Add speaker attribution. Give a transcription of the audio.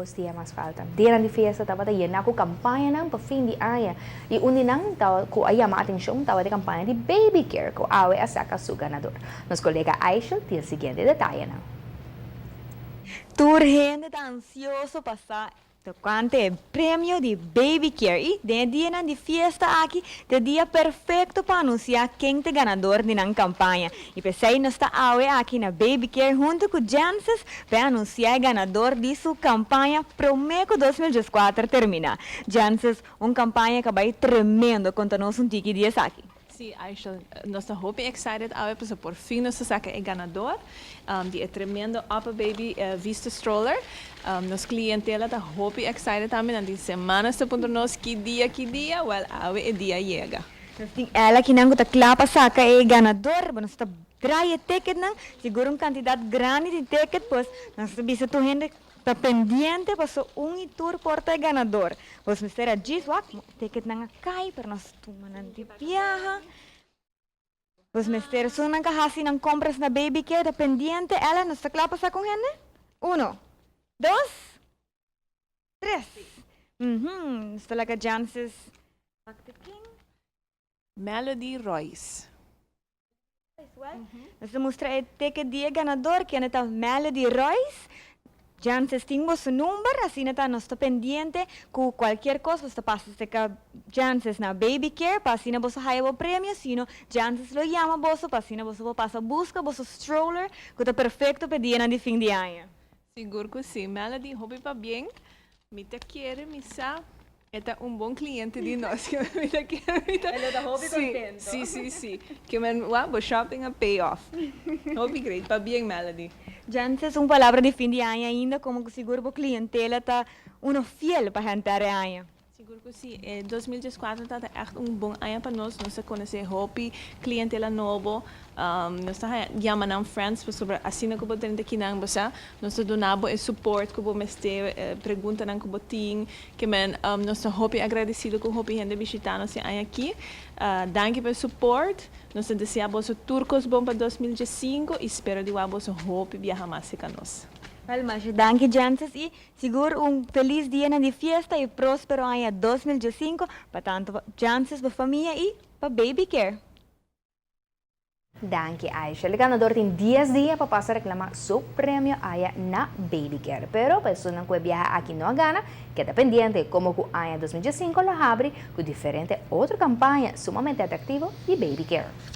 Speaker 1: 2 días más faltan. Día de fiesta, tava tayo na ako kampanya ng pa-fin di aya. Iuni nang tawa ko ay ma-atensyon tawa de kampanya di baby care ko awe asaka su ganador. Nos colega Aishel til siguiente detalhe na.
Speaker 2: Tour gente está ansioso passar tocante o prêmio de Baby Care e de dia de fiesta aqui, de dia perfeito para anunciar quem é ganador de na campanha. E pensei nós está aqui na Baby Care junto com Jances para anunciar o ganador de sua campanha Promeco 2024 terminar. Jances, uma campanha que vai tremendo, conta-nos tique dias aqui.
Speaker 3: Sim, Aisha, nós estamos muito excited agora para por fim nós saca é ganador de é tremendo Upper Baby Vista Stroller. Nos clientela está muito excited também na semana está por nós que dia, well, agora é dia chega.
Speaker 2: Ela que não está clapa saca é ganador, nós está trai ticket não, seguro uma quantidade grande de ticket, pois nós bisa tu gente está pendiente para um tour porta ganador. Pois mister a diz, ticket não cai para nós tomar de viaja. Pois mister só não kahasi não compras na baby care pendiente, ela nos está clapa sa com gente? 1, 2, 3. Está lá que Jances.
Speaker 3: Melody Royce.
Speaker 2: Nós mostra o ticket dia ganador que é Melody Royce. Jances tem o seu número, assim está nós está pendiente com qualquer coisa, você passa com Jances na baby care, para assim você ganhar o prêmio, sino Jances lo chama você, para assim você passa busca você stroller, que está perfeito para dia de fim de ano.
Speaker 3: Seguro que sim, Melody, hobby para bem, me te quer, me sa, é bom cliente de nós, que me te quer, me te.
Speaker 2: Ele está hobby contento.
Speaker 3: Sim, que me o shopping a pay off, hobby great, para bem Melody.
Speaker 2: Jances, uma palavra de fim de ano ainda, como que seguro para clientela está fiel para jantar o ano.
Speaker 3: Seguro que sim, 2024 está echt bom ano para nós conhecer hobby, clientela novo, nós está chamando friends sobre assim que você tem aqui na você, nós donamos o suporte que você ter pergunta na que você tem, que nós hobby agradecido com hobby gente visitar nós aqui, danke pelo suporte, nós desejamos turcos bom para 2025 e espero de você hobby viajar mais com nós.
Speaker 2: Well, mas danke Jances e seguro feliz dia de fiesta e próspero ano 2025 para tanto Jances, para família e para baby care.
Speaker 1: Danke Aisha. O ganador tem 10 dias para passar a reclamar seu prêmio aya na baby care. Pero pessoas que viajar aqui não gana, queda pendiente como o ano 2025 lo abre com diferente outra campanha sumamente atrativo de baby care.